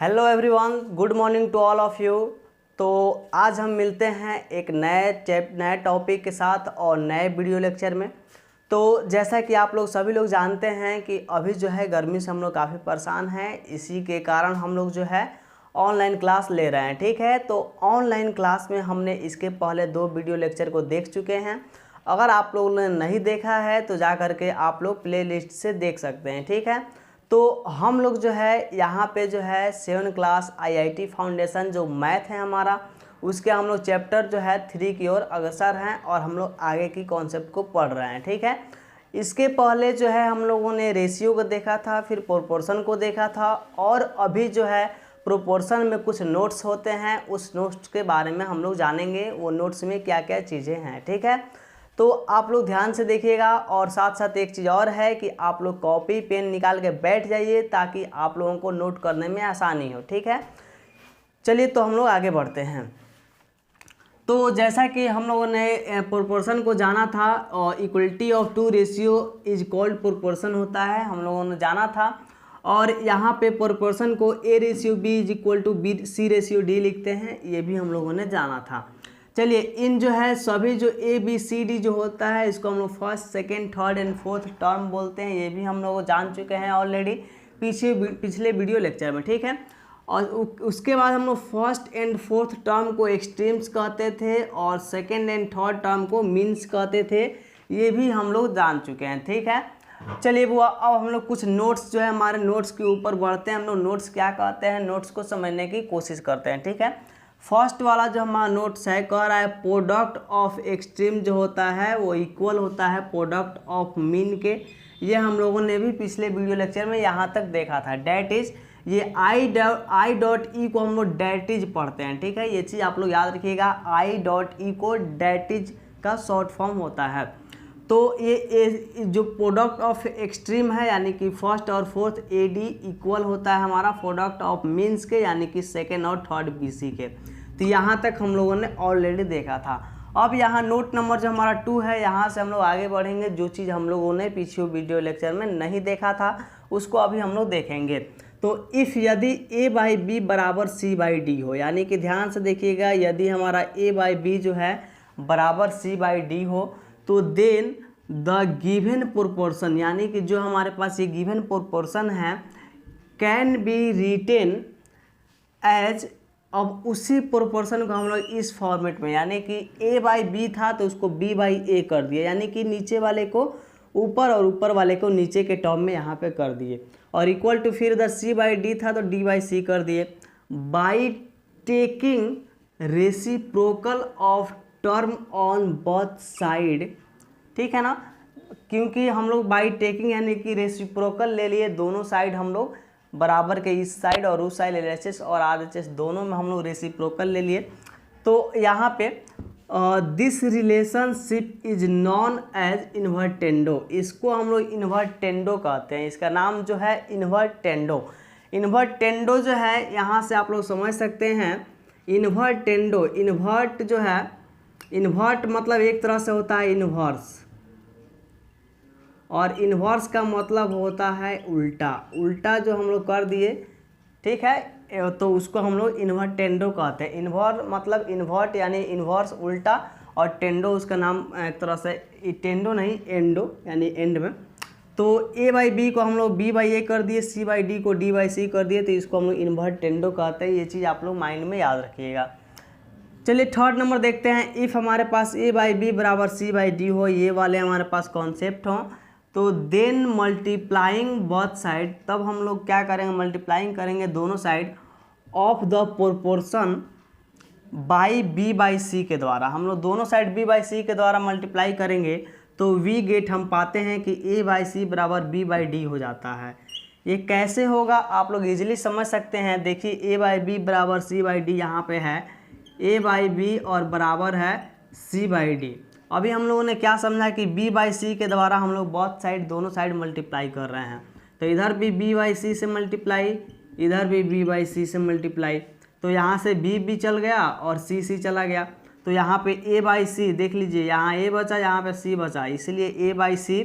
Hello everyone, good morning to all of you. तो आज हम मिलते हैं एक नए टॉपिक के साथ और नए वीडियो लेक्चर में। तो जैसा कि आप लोग सभी लोग जानते हैं कि अभी जो है गर्मी से हम लोग काफ़ी परेशान हैं, इसी के कारण हम लोग जो है ऑनलाइन क्लास ले रहे हैं। ठीक है, तो ऑनलाइन क्लास में हमने इसके पहले 2 वीडियो लेक्चर को देख चुके हैं। अगर आप लोगों ने नहीं देखा है तो जा करके आप लोग प्ले लिस्ट से देख सकते हैं। ठीक है, तो हम लोग जो है यहाँ पे जो है 7 क्लास आईआईटी फाउंडेशन जो मैथ है हमारा, उसके हम लोग चैप्टर जो है 3 की ओर अग्रसर हैं और हम लोग आगे की कॉन्सेप्ट को पढ़ रहे हैं। ठीक है, इसके पहले जो है हम लोगों ने रेशियो को देखा था, फिर प्रोपोर्शन को देखा था और अभी जो है प्रोपोर्शन में कुछ नोट्स होते हैं, उस नोट्स के बारे में हम लोग जानेंगे, वो नोट्स में क्या क्या चीज़ें हैं। ठीक है, तो आप लोग ध्यान से देखिएगा और साथ साथ एक चीज़ और है कि आप लोग कॉपी पेन निकाल के बैठ जाइए ताकि आप लोगों को नोट करने में आसानी हो। ठीक है, चलिए तो हम लोग आगे बढ़ते हैं। तो जैसा कि हम लोगों ने प्रोपोर्शन को जाना था और equality of 2 ratio is called proportion होता है, हम लोगों ने जाना था। और यहाँ पे प्रोपोर्शन को A ratio B is equal to C ratio D लिखते हैं, ये भी हम लोगों ने जाना था। चलिए, इन जो है सभी जो ABCD जो होता है इसको हम लोग first, second, third and fourth term बोलते हैं, ये भी हम लोग जान चुके हैं ऑलरेडी पिछले वीडियो लेक्चर में। ठीक है, और उसके बाद हम लोग फर्स्ट एंड फोर्थ टर्म को एक्सट्रीम्स कहते थे और सेकेंड एंड थर्ड टर्म को मीन्स कहते थे, ये भी हम लोग जान चुके हैं। ठीक है, चलिए वो अब हम लोग कुछ नोट्स जो है हमारे नोट्स के ऊपर बढ़ते हैं। हम लोग नोट्स क्या कहते हैं, नोट्स को समझने की कोशिश करते हैं। ठीक है, फर्स्ट वाला जो हमारा नोट्स है कह रहा है प्रोडक्ट ऑफ एक्सट्रीम जो होता है वो इक्वल होता है प्रोडक्ट ऑफ मीन के। ये हम लोगों ने भी पिछले वीडियो लेक्चर में यहाँ तक देखा था। डैट इज ये आई डॉट ई को हम लोग डैट इज पढ़ते हैं। ठीक है, ये चीज़ आप लोग याद रखिएगा, आई डॉट ई को डैट इज का शॉर्ट फॉर्म होता है। तो ये जो प्रोडक्ट ऑफ एक्सट्रीम है यानी कि फर्स्ट और फोर्थ AD इक्वल होता है हमारा प्रोडक्ट ऑफ मीन्स के यानी कि सेकेंड और थर्ड BC के। तो यहाँ तक हम लोगों ने ऑलरेडी देखा था। अब यहाँ नोट नंबर जो हमारा 2 है, यहाँ से हम लोग आगे बढ़ेंगे। जो चीज़ हम लोगों ने पिछले वीडियो लेक्चर में नहीं देखा था उसको अभी हम लोग देखेंगे। तो इफ़ यदि A/B बराबर C/D हो, यानी कि ध्यान से देखिएगा, यदि हमारा A/B जो है बराबर C/D हो तो देन द गिवन प्रोपोर्शन, यानी कि जो हमारे पास ये गिवन प्रोपोर्शन है कैन बी रिटेन एज, अब उसी प्रोपोर्शन को हम लोग इस फॉर्मेट में, यानी कि A/B था तो उसको B/A कर दिए, यानी कि नीचे वाले को ऊपर और ऊपर वाले को नीचे के टर्म में यहाँ पे कर दिए, और इक्वल टू फिर इधर C/D था तो D/C कर दिए by taking reciprocal of term on both side. ठीक है ना, क्योंकि हम लोग बाई टेकिंग यानी कि रेसिप्रोकल ले लिए, दोनों साइड हम लोग बराबर के इस साइड और उस साइड LHS और RHS दोनों में हम लोग रेसिप्रोकल ले लिए। तो यहाँ पे this relationship is known as invertendo, इसको हम लोग इन्वर्टेंडो कहते हैं, इसका नाम जो है इन्वर्टेंडो। इन्वर्टेंडो जो है यहाँ से आप लोग समझ सकते हैं, इन्वर्टेंडो, इन्वर्ट जो है, इन्वर्ट मतलब एक तरह से होता है इन्वर्स, और इन्वर्स का मतलब होता है उल्टा, उल्टा जो हम लोग कर दिए। ठीक है, तो उसको हम लोग इन्वर्टेंडो कहते हैं। इन्वर्ट मतलब इन्वर्ट यानी इन्वर्स उल्टा, और टेंडो उसका नाम एक तरह से, टेंडो नहीं एंडो यानी एंड में। तो A/B को हम लोग B/A कर दिए, C/D को D/C कर दिए, तो इसको हम लोग इन्वर्टेंडो कहते हैं। ये चीज़ आप लोग माइंड में याद रखिएगा। चलिए थर्ड नंबर देखते हैं। इफ़ हमारे पास A/B बराबर C/D हो, ये वाले हमारे पास कॉन्सेप्ट हों, तो देन मल्टीप्लाइंग बोथ साइड, तब हम लोग क्या करेंगे, मल्टीप्लाइंग करेंगे दोनों side of the proportion by B/C के द्वारा। हम लोग दोनों साइड B/C के द्वारा मल्टीप्लाई करेंगे तो वी गेट हम पाते हैं कि A/C बराबर B/D हो जाता है। ये कैसे होगा आप लोग इजीली समझ सकते हैं। देखिए A/B बराबर C/D यहाँ पे है, A/B और बराबर है C/D। अभी हम लोगों ने क्या समझा कि B/C के द्वारा हम लोग बहुत साइड दोनों साइड मल्टीप्लाई कर रहे हैं, तो इधर भी B/C से मल्टीप्लाई, इधर भी B/C से मल्टीप्लाई, तो यहाँ से B चल गया और C चला गया, तो यहाँ पे A/C देख लीजिए, यहाँ A बचा, यहाँ पे C बचा, इसलिए A/C,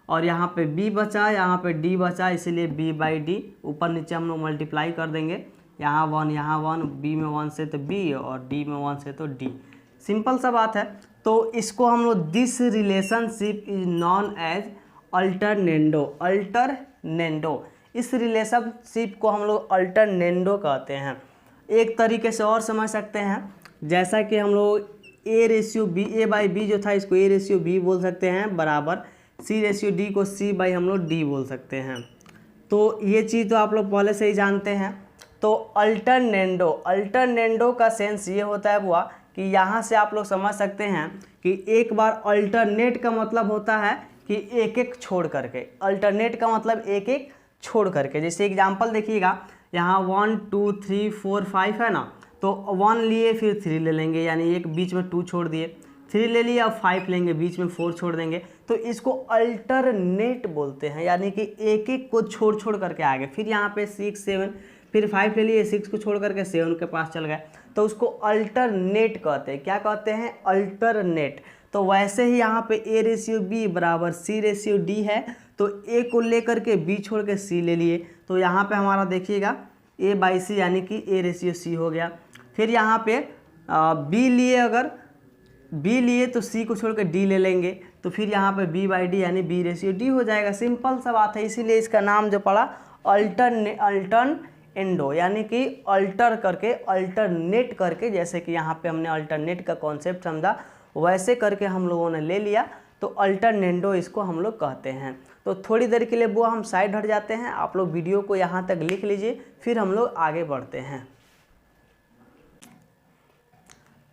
और यहाँ पे B बचा, यहाँ पे D बचा, इसलिए B/D, ऊपर नीचे हम लोग मल्टीप्लाई कर देंगे यहाँ 1 यहाँ 1, बी में 1 से तो बी और डी में 1 से तो डी। सिंपल सा बात है। तो इसको हम लोग this relationship is known as alternendo. Alternendo, इस रिलेशनशिप को हम लोग अल्टरनेंडो कहते हैं। एक तरीके से और समझ सकते हैं, जैसा कि हम लोग A/B जो था इसको A/B बोल सकते हैं, बराबर C/D को C बाई हम लोग D बोल सकते हैं। तो ये चीज़ तो आप लोग पहले से ही जानते हैं। तो अल्टरनेंडो का सेंस ये होता है बुआ कि यहाँ से आप लोग समझ सकते हैं कि एक बार अल्टरनेट का मतलब होता है कि एक एक छोड़ करके। अल्टरनेट का मतलब एक एक छोड़ करके। जैसे एग्जांपल देखिएगा, यहाँ 1 2 3 4 5 है ना, तो 1 लिए फिर 3 ले लेंगे, यानी एक बीच में 2 छोड़ दिए, 3 ले लिए, अब 5 लेंगे, बीच में 4 छोड़ देंगे। तो इसको अल्टरनेट बोलते हैं, यानी कि एक एक को छोड़ छोड़ करके आगे। फिर यहाँ पे 6 7, फिर 5 ले लिए, 6 को छोड़ करके 7 के पास चल गए, तो उसको अल्टरनेट कहते हैं। क्या कहते हैं? अल्टरनेट। तो वैसे ही यहाँ पे A/B बराबर C/D है, तो A को लेकर के B छोड़ के C ले लिए, तो यहाँ पे हमारा देखिएगा A/C यानी कि A/C हो गया। फिर यहाँ पे B लिए, अगर B लिए तो C को छोड़ के D ले लेंगे, तो फिर यहाँ पे B/D यानी B/D हो जाएगा। सिंपल सा बात है, इसीलिए इसका नाम जो पड़ा अल्टरनेंडो, यानी कि अल्टर करके, अल्टरनेट करके, जैसे कि यहाँ पे हमने अल्टरनेट का कॉन्सेप्ट समझा, वैसे करके हम लोगों ने ले लिया, तो अल्टरनेंडो इसको हम लोग कहते हैं। तो थोड़ी देर के लिए बुआ हम साइड हट जाते हैं, आप लोग वीडियो को यहाँ तक लिख लीजिए, फिर हम लोग आगे बढ़ते हैं।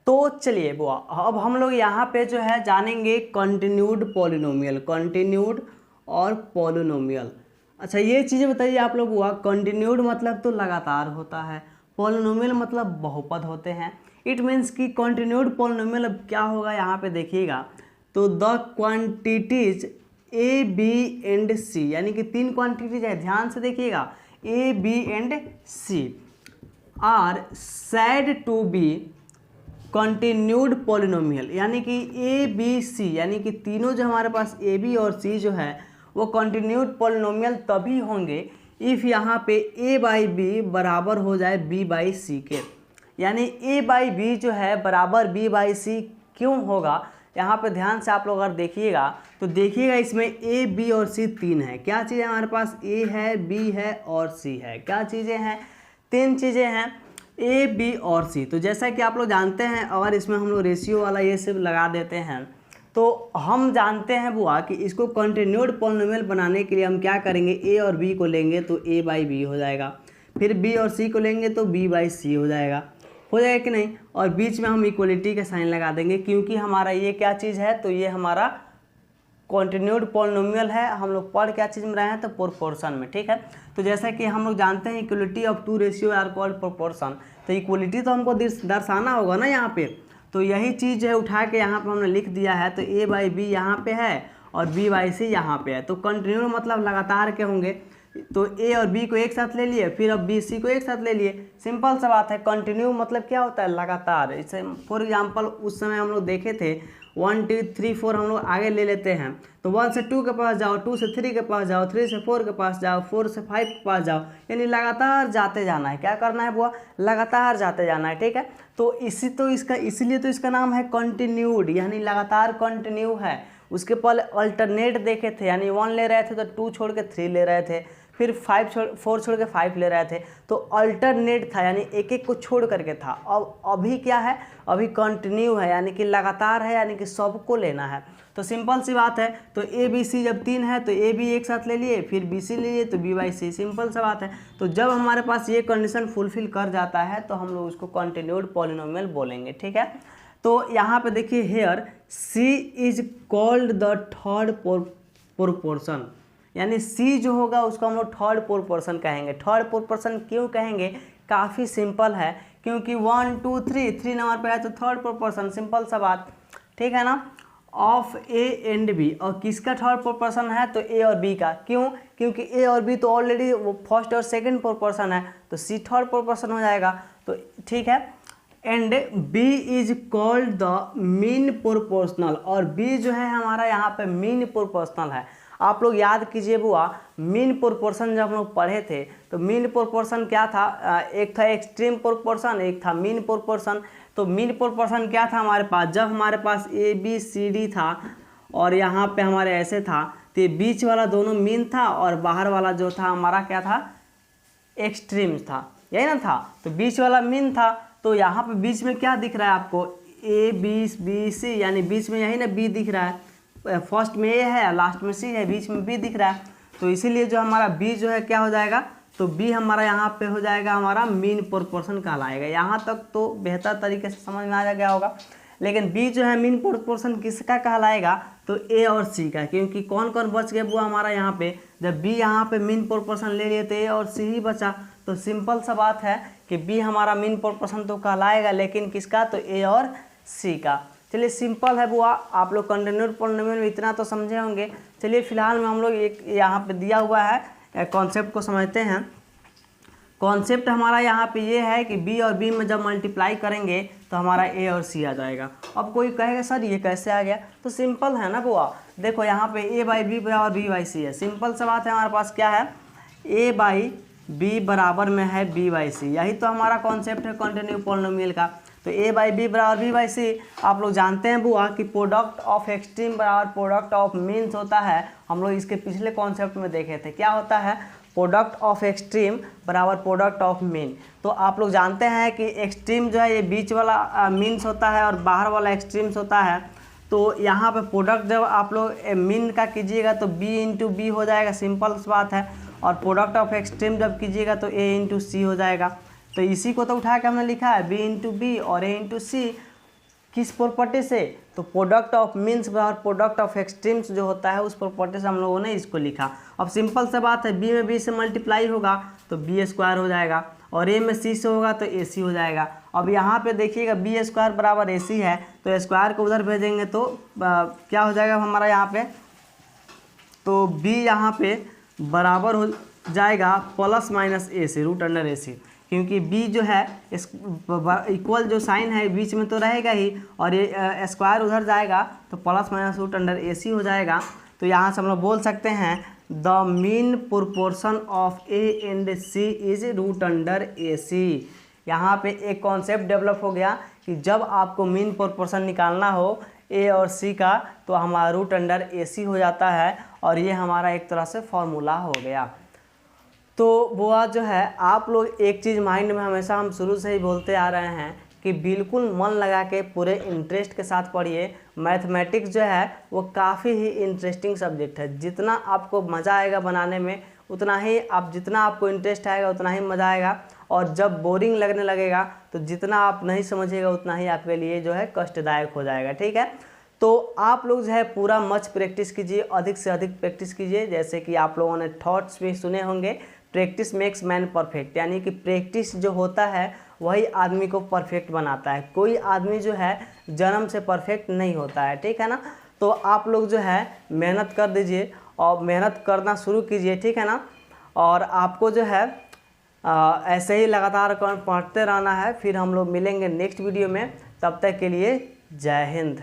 तो चलिए बुआ, अब हम लोग यहाँ पे जो है जानेंगे कंटिन्यूड पॉलिनोमियल, कंटिन्यूड और पॉलिनोमियल। अच्छा ये चीज़ें बताइए आप लोग बुआ, कंटिन्यूड मतलब तो लगातार होता है, पॉलिनोमियल मतलब बहुपद होते हैं। इट मीन्स कि कंटिन्यूड पॉलिनोमियल अब क्या होगा, यहाँ पे देखिएगा, तो the quantities A, B and C, यानी कि 3 क्वांटिटीज है, ध्यान से देखिएगा, A, B and C are said to be continued polynomial, यानी कि A, B, C, यानी कि तीनों जो हमारे पास A, B और C जो है वो कंटिन्यूड पॉलिनोमियल तभी होंगे इफ़ यहाँ पे A/B बराबर हो जाए B/C के। यानी A/B जो है बराबर B/C क्यों होगा, यहाँ पे ध्यान से आप लोग अगर देखिएगा तो देखिएगा इसमें A, B और C 3 है। क्या चीज़ें हमारे पास? A है, B है और C है। क्या चीज़ें हैं? 3 चीज़ें हैं, A, B और C। तो जैसा कि आप लोग जानते हैं, अगर इसमें हम लोग रेशियो वाला ये सब लगा देते हैं, तो हम जानते हैं बुआ कि इसको कंटिन्यूड पॉलिनोमियल बनाने के लिए हम क्या करेंगे, A और B को लेंगे तो A/B हो जाएगा, फिर B और C को लेंगे तो B/C हो जाएगा कि नहीं, और बीच में हम इक्वलिटी का साइन लगा देंगे, क्योंकि हमारा ये क्या चीज़ है, तो ये हमारा कंटिन्यूड पॉलिनोमियल है। हम लोग पढ़ क्या चीज़ में रहे हैं, तो प्रोपोर्शन में, ठीक है। तो जैसा कि हम लोग जानते हैं equality of 2 ratio are called proportion, तो इक्वलिटी तो हमको दर्शाना होगा ना यहाँ पे, तो यही चीज़ है उठा के यहाँ पे हमने लिख दिया है। तो A/B यहाँ पे है और B/C यहाँ पे है, तो कंटिन्यू मतलब लगातार के होंगे, तो A और B को एक साथ ले लिए, फिर अब B C को एक साथ ले लिए। सिंपल सा बात है, कंटिन्यू मतलब क्या होता है, लगातार। इसे फॉर एग्जांपल उस समय हम लोग देखे थे 1 2 3 4 हम लोग आगे ले लेते हैं, तो 1 से 2 के पास जाओ, 2 से 3 के पास जाओ, 3 से 4 के पास जाओ, 4 से 5 के पास जाओ, यानी लगातार जाते जाना है। क्या करना है बुआ, लगातार जाते जाना है, ठीक है। तो इसीलिए तो इसका नाम है कंटिन्यूड, यानी लगातार कंटिन्यू है। उसके पहले अल्टरनेट देखे थे, यानी 1 ले रहे थे तो 2 छोड़ के 3 ले रहे थे, फिर 4 छोड़ के 5 ले रहे थे, तो अल्टरनेट था, यानी एक एक को छोड़ करके था। अब अभी क्या है, अभी कंटिन्यू है, यानी कि लगातार है, यानी कि सबको लेना है। तो सिंपल सी बात है, तो A/B/C जब 3 है तो A/B एक साथ ले लिए, फिर B/C ले लिए तो B/C, सिंपल सा बात है। तो जब हमारे पास ये कंडीशन फुलफिल कर जाता है तो हम लोग उसको कंटिन्यूड पॉलिनोमियल बोलेंगे, ठीक है। तो यहाँ पे देखिए, here C is called the third proportion, यानी C जो होगा उसको हम लोग थर्ड प्रोपोर्शन कहेंगे। थर्ड प्रोपोर्शन क्यों कहेंगे, काफ़ी सिंपल है, क्योंकि 1 2 3 नंबर पे है तो थर्ड प्रोपोर्शन, सिंपल सा बात, ठीक है ना, ऑफ A एंड B। और किसका थर्ड प्रोपोर्शन है, तो A और B का। क्यों, क्योंकि A और B तो ऑलरेडी वो फर्स्ट और सेकंड प्रोपोर्शन है, तो C थर्ड प्रोपोर्शन हो जाएगा, तो ठीक है। And B is called the mean proportional, और B जो है हमारा यहाँ पे मीन प्रोपोर्शनल है। आप लोग याद कीजिए बुआ, मीन प्रोपोर्शन जब हम लोग पढ़े थे तो मीन प्रोपोर्शन क्या था, एक था एक्सट्रीम प्रोपोर्शन, एक था मीन प्रोपोर्शन। तो मीन प्रोपोर्शन क्या था हमारे पास, जब हमारे पास ए बी सी डी था और यहाँ पे हमारे ऐसे था, तो ये बीच वाला दोनों मीन था और बाहर वाला जो था हमारा क्या था, एक्सट्रीम था, यही ना था। तो बीच वाला मीन था, तो यहाँ पे बीच में क्या दिख रहा है आपको, ए बी सी, यानी बीच में यही ना बी दिख रहा है, फर्स्ट में ए है लास्ट में सी है, बीच में बी दिख रहा है। तो इसीलिए जो हमारा बी जो है क्या हो जाएगा, तो बी हमारा यहाँ पे हो जाएगा हमारा मीन प्रोपोर्शन कहलाएगा। यहाँ तक तो बेहतर तरीके से समझ में आ गया होगा। लेकिन बी जो है मीन प्रोपोर्शन किसका कहलाएगा, तो ए और सी का, क्योंकि कौन कौन बच गया वो हमारा यहाँ पे, जब बी यहाँ पे मीन प्रोपोर्शन ले लिए तो ए और सी ही बचा। तो सिंपल सा बात है कि बी हमारा मीन प्रोपोर्शन तो कहलाएगा, लेकिन किसका, तो ए और सी का। चलिए सिंपल है बुआ, आप लोग कंटिन्यूड पॉलिनोमियल में इतना तो समझे होंगे। चलिए फिलहाल में हम लोग एक यहाँ पे दिया हुआ है कॉन्सेप्ट को समझते हैं। कॉन्सेप्ट हमारा यहाँ पे ये है कि बी और बी में जब मल्टीप्लाई करेंगे तो हमारा ए और सी आ जाएगा। अब कोई कहेगा सर ये कैसे आ गया, तो सिंपल है ना बुआ, देखो यहाँ पे ए बाई बी बराबर बी बाई सी है। सिंपल सा बात है, हमारे पास क्या है, ए बाई बी बराबर में है बी बाई सी, यही तो हमारा कॉन्सेप्ट है कंटिन्यू पॉलिनोमियल का। तो ए बाई बी बराबर बी बाई सी, आप लोग जानते हैं बुआ कि प्रोडक्ट ऑफ एक्सट्रीम बराबर प्रोडक्ट ऑफ मीन्स होता है। हम लोग इसके पिछले कॉन्सेप्ट में देखे थे, क्या होता है, प्रोडक्ट ऑफ एक्सट्रीम बराबर प्रोडक्ट ऑफ मीन। तो आप लोग जानते हैं कि एक्सट्रीम जो है ये बीच वाला मीन्स होता है और बाहर वाला एक्सट्रीम्स होता है। तो यहाँ पे प्रोडक्ट जब आप लोग मीन का कीजिएगा तो बी इंटू बी हो जाएगा, सिंपल सी बात है। और प्रोडक्ट ऑफ एक्सट्रीम जब कीजिएगा तो ए इंटू सी हो जाएगा। तो इसी को तो उठा के हमने लिखा है बी इंटू बी और ए इंटू सी, किस प्रॉपर्टी से, तो प्रोडक्ट ऑफ मीन्स बराबर प्रोडक्ट ऑफ एक्सट्रीम्स जो होता है उस प्रॉपर्टी से हम लोगों ने इसको लिखा। अब सिंपल सा बात है, बी में बी से मल्टीप्लाई होगा तो बी स्क्वायर हो जाएगा और ए में सी से होगा तो ए सी हो जाएगा। अब यहाँ पे देखिएगा बी स्क्वायर बराबर ए सी है, तो स्क्वायर को उधर भेजेंगे तो क्या हो जाएगा हमारा यहाँ पे, तो बी यहाँ पे बराबर हो जाएगा plus minus A C root under A सी, क्योंकि b जो है इक्वल जो साइन है बीच में तो रहेगा ही और ये स्क्वायर उधर जाएगा तो plus minus root under A सी हो जाएगा। तो यहाँ से हम लोग बोल सकते हैं the mean proportion of A and C is root under A C. यहाँ पे एक कॉन्सेप्ट डेवलप हो गया कि जब आपको मीन प्रोपोर्शन निकालना हो ए और सी का तो हमारा रूट अंडर ए सी हो जाता है और ये हमारा एक तरह से फॉर्मूला हो गया। तो बुआ जो है आप लोग एक चीज़ माइंड में हमेशा हम शुरू से ही बोलते आ रहे हैं कि बिल्कुल मन लगा के पूरे इंटरेस्ट के साथ पढ़िए। मैथमेटिक्स जो है वो काफ़ी ही इंटरेस्टिंग सब्जेक्ट है, जितना आपको मज़ा आएगा बनाने में उतना ही जितना आपको इंटरेस्ट आएगा उतना ही मज़ा आएगा, और जब बोरिंग लगने लगेगा तो जितना आप नहीं समझिएगा उतना ही आपके लिए जो है कष्टदायक हो जाएगा, ठीक है। तो आप लोग जो है पूरा मच प्रैक्टिस कीजिए, अधिक से अधिक प्रैक्टिस कीजिए। जैसे कि आप लोगों ने थॉट्स भी सुने होंगे, प्रैक्टिस मेक्स मैन परफेक्ट, यानी कि प्रैक्टिस जो होता है वही आदमी को परफेक्ट बनाता है। कोई आदमी जो है जन्म से परफेक्ट नहीं होता है, ठीक है ना। तो आप लोग जो है मेहनत कर दीजिए और मेहनत करना शुरू कीजिए, ठीक है ना। और आपको जो है ऐसे ही लगातार पढ़ते रहना है। फिर हम लोग मिलेंगे नेक्स्ट वीडियो में, तब तक के लिए जय हिंद।